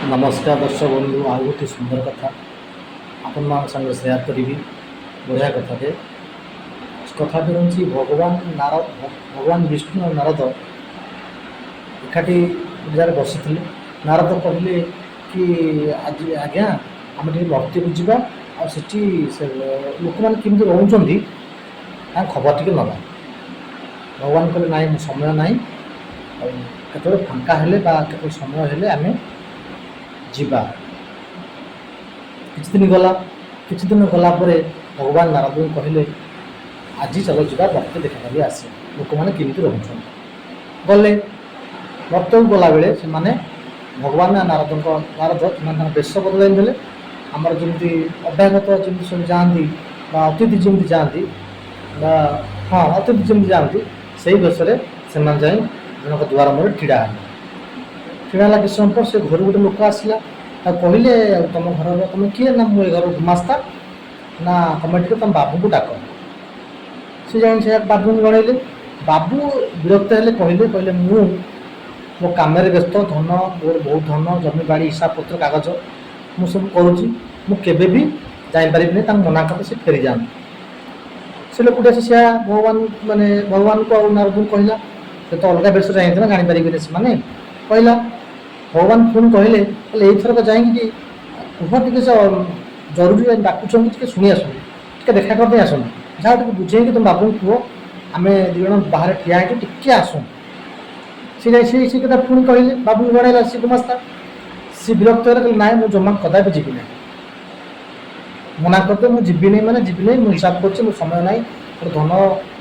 नमस्कार दर्शक बंधु आ गोटे सुंदर कथा आपण मान संग शेयर करी बढ़िया कथाटे कथाटी हूँ भगवान नारद भगवान विष्णु और नारद एकाठी जगह बसी नारद कहले कि आज आज्ञा आम टे भक्ति को जावा आठी लोक मैंने केमती रोचे खबर टी ना भगवान कहले ना समय ना केत फांका हेले केत समय हेले आम जीवा किछि दिन गला भगवान नारद कहले आज चलो जीवा भक्त देखा करी आसे लोक मैंने केमती रोचे गले भक्त को गला बेले से माने भगवान नारद बेश बदल देले आमर जमी अभ्यागत जमी सब जाती अतिथि जमी जाती हाँ अतिथि जमी जाती से बेश से जाए जनक द्वार मूल ठिड़ा है किस समय पर से घर गोटे लोक आसला कहले तुम घर तुम किए ना मुझे घर गुमास्ता ना तुम टे तुम बाबू को डाक से जाए बाबू को जनइले बाबू विरक्त हेले कहले मो कम व्यस्त धन मोर बहुत धन जमी बाड़ी हिसाब पत्र कागज मु सब करुँची मुझे भी जापारि मना करते से फेरी जाते से लोकटे से भगवान माने भगवान को नारद को कहला से तो अलग बेस जाइए ना जापारे से मैंने कहला भगवान पुणी कहले यथरक जाइए कह टे जरूरी डाकुंट शुणी आसो टे देखा करते आस जहाँ टे बुझे तुम बाबू कह आम दिज बाहर ठिया है टे आसू से कथा पुणी कहले बाबू को जनइला सी गुमास्ता सी विरक्त कहले ना मुझे जमा कदापि जीवी ना मना करते मुझे जीवी नहीं मैंने जीवी नहीं हिसाब कर समय ना मोर धन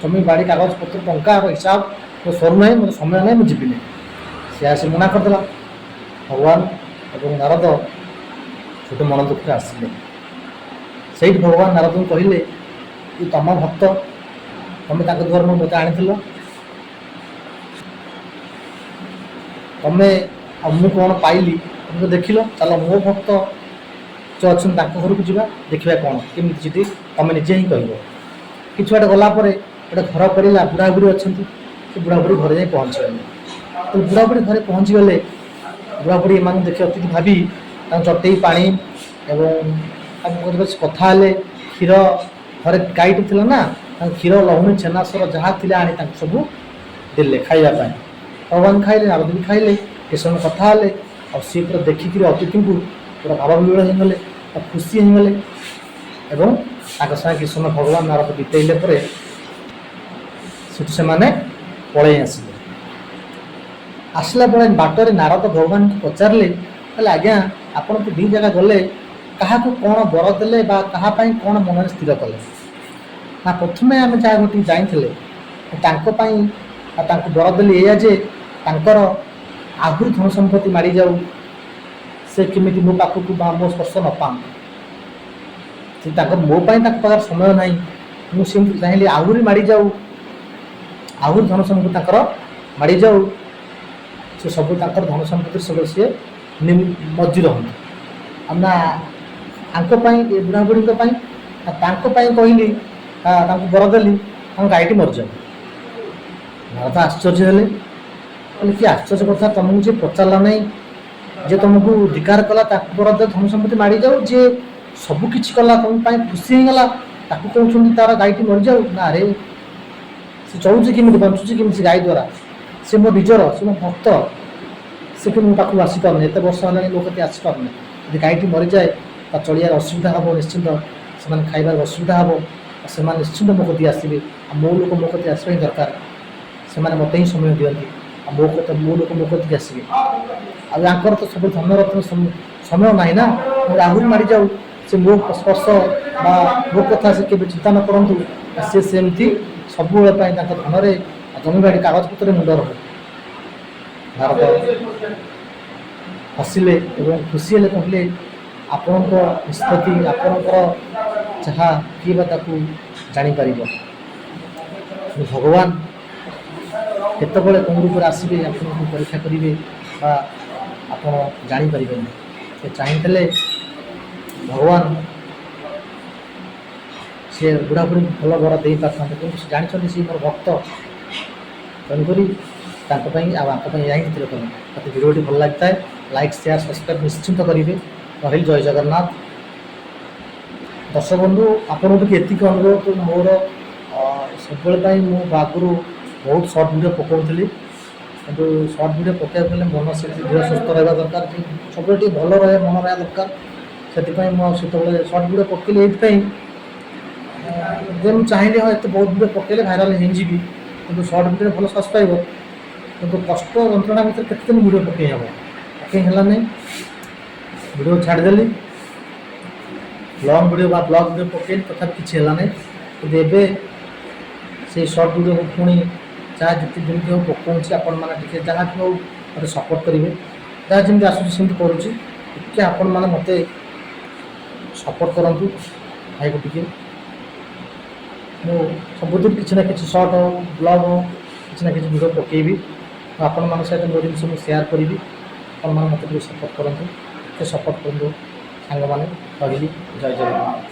जमी बाड़ी कागज पत्र टंका हिसाब मो सरू ना मोर समय ना मुझे जीवी नहीं सी आसी मना करदेला भगवान और नारद छोटे मन दुख आसिले से भगवान नारद को कहले कि तुम भक्त तुम द्वार में मत आनी तुम्हें मु कौन पाइली तुम तो देख लो चलो मो भक्त जो अच्छा घर को जा देखा कौन केमी जी तुम निजे ही कह कि बाट गलापर गोटे घर पड़ा बुढ़ा बुढ़ी अच्छा से बुढ़ा बुढ़ी घर जाए पहुँचीगले तो बुढ़ा बुढ़ी घर पहुँचीगले बुढ़ा बुढ़ी एम देखिए अतिथि भावी चटई पानी एवं कथा क्षीर घर गाईटे थी ना क्षीर लहुणी छेनासर जहाँ थी आनी सब देले खावाई भगवान खाइले नारद भी खाइले ये समय कथा और सी पूरा देखिक अतिथि को पूरा भाव विहल होगले खुशी होगले एवं सागे किस समय भगवान नारद बीतेले से पलि आसिले आसला बेले बाटर नारद भगवान को पचारे आज्ञा आपन तो दी जगह गले क्या कौन बर देले कहापाई कौन मन स्थिर कले ना प्रथम आम जहाँ गोटे जाइए बर देली या जे आहरी धन संपत्ति मारी जाऊ से केमी मो पाखक मो स्पर्श न पाँ मोपाई समय ना मुझे चाहिए आहरी मारी जाऊ आहरी धन संपत्ति मारी जाऊ से सब धन संपत्ति सब सी मज्जी रहते ना आंपाई बुढ़ा बुढ़ी कहली बर देली गाईटी मर जाए नारद आश्चर्य हेले कहले कि आश्चर्य कथा तुमको जी पचारा ना जे तुमको धिकार कला बर दे धन संपत्ति मारी जाऊ जे सबकि कला तुम खुशी होगला कहते तार गाईटी मर जाऊ ना रे से चलुची केमी बंचुची केमी गाई द्वारा से मो निजर से मो भक्त से कि पाक आसीपार एत वर्ष है लोक आसीपार यदि गाईटी मरी जाए चलियार असुविधा हम निश्चिंत से खाइबार असुविधा हम से निश्चिंत मो कति आसवे मो लोक मो कति आसवा दरकार से मत ही समय दिखती मो लोक मो कति आसवे आंकर तो सब धन रत्न समय ना ना आहरी मारी जाऊ से मो स्पर्श मो कथा से केवे चिंता न करूँ सी सेमती सब धन जमीबाड़ी कागज पत्र मुंड रहे नारद हसिले खुशी हेले कहले आपण निष्पत्ति आपणकर जहाँ किए जापर भगवान केतबले कौन रूप आसवे आपको परीक्षा करेंगे आप जापर से चाहिए भगवान सी बुढ़ा बुढ़ी भल वर दे पारे कि जानते सी मोर भक्त तेणुक या भिडियो भल लगता है। ଲାଇକ୍ ସେୟାର ସବସ୍କ୍ରାଇବ୍ ନିଶ୍ଚିନ୍ତ କରିବେ। ରହିଲି ଜୟ ଜଗନ୍ନାଥ। ଦର୍ଶକ ବନ୍ଧୁ ଆପଣଙ୍କୁ ଟିକେ ଏତିକି ଅନୁରୋଧ, ମୋର ସବୁବେଳେ ପାଇଁ ମୁଁ ଆଗରୁ ବହୁତ ସର୍ଟ ଭିଡ଼ିଓ ପକାଉଥିଲି, କିନ୍ତୁ ସର୍ଟ ଭିଡ଼ିଓ ପକାଇବାକୁ ହେଲେ ମନ ସେଠି ଦେହ ସୁସ୍ଥ ରହିବା ଦରକାର, ସବୁବେଳେ ଟିକେ ଭଲ ରହେ, ମନ ରହିବା ଦରକାର। ସେଥିପାଇଁ ମୁଁ ସେତେବେଳେ ସର୍ଟ ଭିଡ଼ିଓ ପକେଇଲି ଏଇଥିପାଇଁ ଯେ ମୁଁ ଚାହିଁଲି ହଁ ଏତେ ବହୁତ ଭିଡ଼ିଓ ପକେଇଲେ ଭାଇରାଲ୍ ହେଇଯିବି, କିନ୍ତୁ ସର୍ଟ ଭିଡ଼ିଓରେ ଭଲ ସବସ୍କ୍ରାଇବର, କିନ୍ତୁ କଷ୍ଟ ଯନ୍ତ୍ରଣା ଭିତରେ କେତେ ଦିନ ଭିଡ଼ିଓ ପକେଇ ହେବ, ପକେଇ ହେଲାନି, ଭିଡ଼ିଓ ଛାଡ଼ିଦେଲି। ଲଙ୍ଗ୍ ଭିଡ଼ିଓ ବା ବ୍ଲଗ୍ ଭିଡ଼ିଓ ପକେଇଲି, ତଥାପି କିଛି ହେଲା ନାହିଁ। କିନ୍ତୁ ଏବେ ସେଇ ସର୍ଟ ଭିଡ଼ିଓକୁ ପୁଣି ଯାହା ଯେତିକି ଯେମିତି ହଉ ପକାଉଛି, ଆପଣମାନେ ଟିକେ ଯାହା ବି ହଉ ମୋତେ ସପୋର୍ଟ କରିବେ। ଯାହା ଯେମିତି ଆସୁଛି ସେମିତି କରୁଛି, ଟିକେ ଆପଣମାନେ ମୋତେ ସପୋର୍ଟ କରନ୍ତୁ ଭାଇକୁ ଟିକେ। ମୁଁ ସବୁଦିନ କିଛି ନା କିଛି ସର୍ଟ ହଉ ବ୍ଲଗ୍ ହଉ କିଛି ନା କିଛି ଭିଡ଼ିଓ ପକାଇବି, ଆପଣମାନଙ୍କ ସହିତ ମୋ ଜିନିଷ ମୁଁ ସେୟାର କରିବି। ଆପଣମାନେ ମୋତେ ଟିକେ ସପୋର୍ଟ କରନ୍ତୁ, ଟିକେ ସପୋର୍ଟ କରନ୍ତୁ ସାଙ୍ଗମାନେ। ରହିଲି ଜୟ ଜଗନ୍ନାଥ।